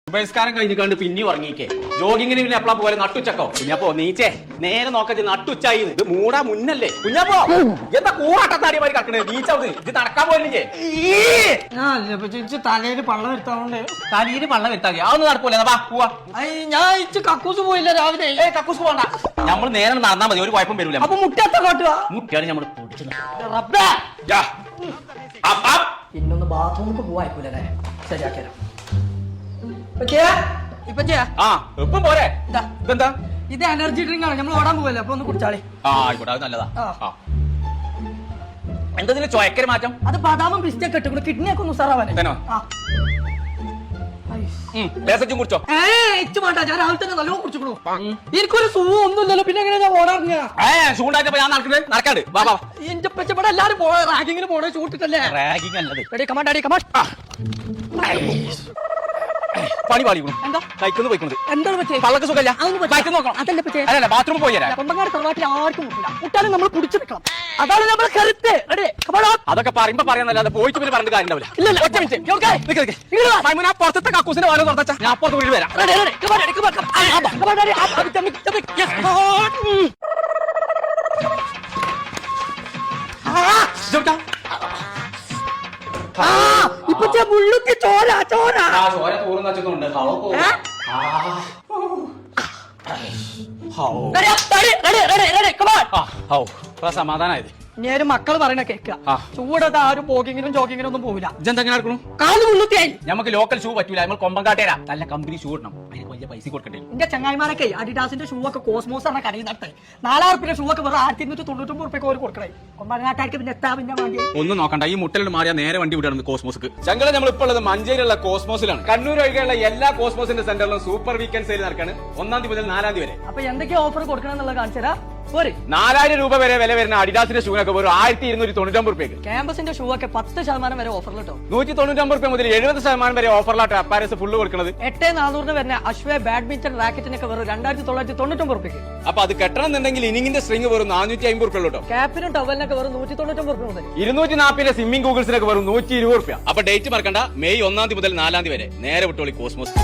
ഉപസ്കാരം കഴിഞ്ഞിട്ട് പിന്നെ ഉറങ്ങിക്കേ. ജോഗിങ്ങിന് പിന്നെ എപ്പളാ പോലെ നട്ടുച്ചക്കോ? കുഞ്ഞപ്പോ നീച്ചേ നേരെ നോക്കച്ച് നട്ടുച്ചായി. ഇത് മൂടാ മുന്നല്ലേ കുഞ്ഞപ്പോ? എന്താ കൂറാട്ടത്താടിമാരി കിടക്കണേ? നീച്ചത് ഇത് നടക്കാൻ പോലില്ലേ? തലയില് പള്ളം വരുത്താറുണ്ട്. തലയില് പള്ളം വരുത്താതി അതൊന്നും നടക്കൂല. പോവാ. ഞാൻ ഇച്ച് കക്കൂസ് പോയില്ല രാവിലെ. കക്കൂസ് പോകണ്ട, നമ്മള് നേരെ നടന്നാ മതി, ഒരു കുഴപ്പം വരൂല. അപ്പൊ മുട്ടത്തെ കാട്ടുക മുട്ടിയാണ് നമ്മള് പൊടിച്ചു. പിന്നൊന്ന് ബാത്റൂമിൽ പോവായിക്കൂലേ? ശരിയാക്കിയാ ഇപ്പം പോരെ. ഇതെന്താ? ഇത് എനർജി ഡ്രിങ്ക് ആണ്, നമ്മൾ ഓടാൻ പോവല്ലേ, അപ്പൊ ഒന്ന് കുടിച്ചാളേ. ആയിക്കോട്ടെ, അത് നല്ലതാ. എന്താ ചോയക്കര മാറ്റം? അത് ബദാമും പിസ്റ്റൊക്കെ ഇട്ട് കിഡ്നി ഒക്കെ ഒന്ന് ഉസാറാവാൻ. കുടിച്ചോ? ഇച്ചു വേണ്ട, ഞാൻ രാവിലെ തന്നെ നല്ലോണം കുടിച്ചു. എനിക്കൊരു സുഖം ഒന്നുമില്ലല്ലോ, പിന്നെ എങ്ങനെ ഞാൻ ഓടാറിഞ്ഞ? ചൂണ്ടായിട്ട് ഞാൻ നടക്കാണ്ട് എന്റെ പെച്ചപ്പെടെ എല്ലാരും റാഗിങ്ങിന് പോണേ ചൂട്ടിട്ടല്ലേ? റാഗിങ് അല്ലത്. കമാൻഡ് കമാ പണി പാടി എന്താ കൈക്കൊന്ന് പോയിക്കുന്നത്? എന്താണ് പറ്റേ? പള്ളക്ക് സുഖമില്ല, നോക്കണം. അതല്ലേ പറ്റേ? അല്ല ബാത്റൂമിൽ പോയി തരാം. കൊമ്പങ്ങാട് തറവാട്ടിൽ ആർക്കും മുട്ടില്ല, മുട്ടാലും നമ്മൾ കുടിച്ചു വെക്കണം. അതാണ് നമ്മളെ കരുത്ത്. അതൊക്കെ പറയുമ്പോ പറയാന്നല്ലാതെ പോയിട്ട് പിന്നെ പറഞ്ഞിട്ട് കാര്യം ഉണ്ടാവില്ല. പുറത്തെ കക്കൂസിന്റെ വാല തുറച്ചാ ഞാൻ അപ്പുറത്ത് വീട് വരാം. ഇപ്പൊ മുള്ളുക്ക് ചോര ചോര ചോര തോറുന്ന വെച്ചിട്ടുണ്ട്. സമാധാനായത്. നേരെ മക്കൾ പറയണ കേൾക്കുക. ചൂടത്ത് ആരും പോക്കിങ്ങിനും ജോക്കിങ്ങിനും ഒന്നും പോവില്ല. ഇതെന്തെങ്ങനെ നടക്കണു? കാല് മുള്ളുത്തിയായി. നമുക്ക് ലോക്കൽ ഷൂ പറ്റൂല, നമ്മൾ കൊമ്പങ്കാട്ടേരാ നല്ല കമ്പനി ഷൂ ഇടണം. അതിന് വലിയ പൈസ കൊടുക്കണ്ടേ? എന്റെ ചങ്ങായിമാരൊക്കെ അഡിഡാസിന്റെ ഷൂ ഒക്കെ കോസ്മോസ് ആണ് കടയിൽ നടത്തേ. 4000 ഷൂ ഒക്കെ വെറും 1299 ഒരു കൊടുക്കണേ. കൊമ്പങ്കാട്ടാർക്ക് പിന്നെ എത്താ പിന്നെ വേണ്ടി ഒന്നും നോക്കണ്ട. ഈ മുട്ടലോട് മാറിയാ നേരെ വണ്ടി വിടണം കോസ്മോസ്ക്ക്. ചങ്ങളെ നമ്മൾ ഇപ്പോൾ ഉള്ളത് മഞ്ചേരിയുള്ള കോസ്മോസിലാണ്. കണ്ണൂർ ഒഴികെയുള്ള എല്ലാ കോസ്മോസിന്റെ സെന്ററിലും സൂപ്പർ വീക്കെൻഡ് സെയിൽ നടക്കാണ് 1-ാം തീയതി മുതൽ 4-ാം തീയതി വരെ. അപ്പൊ എന്തൊക്കെയാ ഓഫർ കൊടുക്കണമെന്നുള്ള കാണിച്ചാ 4000 രൂപ വരെ വില വരുന്ന അഡിഡാസിന്റെ ഷൂനൊക്കെ വെറും 1299 രൂപയ്ക്ക്. ക്യാമ്പസിന്റെ ഷൂ ഒക്കെ 10% വരെ ഓഫറിൽ കേട്ടോ. 199 രൂപ മുതൽ 70% വരെ ഓഫറിലാട്ട് അപ്പാരസ് ഫുള്ള് കൊടുക്കുന്നത്. 8400 വരുന്ന അശ്വേ ബാഡ്മിന്റൺ റാക്കറ്റിനൊക്കെ വെറും 2999 രൂപയ്ക്ക്. അപ്പൊ അത് കെട്ടണമെന്നുണ്ടെങ്കിൽ ഇനിങ്ങിന്റെ സ്ട്രിംഗ് വെറും 450 രൂപ കേട്ടോ. ക്യാപ്പിനും ടവലിനൊക്കെ വെറും 199 രൂപ മുതൽ 240 സ്വിമ്മിംഗ് ഗൂഗിൾസിനൊക്കെ വെറും 120 രൂപ. അപ്പൊ ഡേറ്റ് മറക്കണ്ട, മെയ് 1-ാം തീയതി മുതൽ 4-ാം തീയതി വരെ. നേരെ വിട്ടോളി കോസ്മോസ്.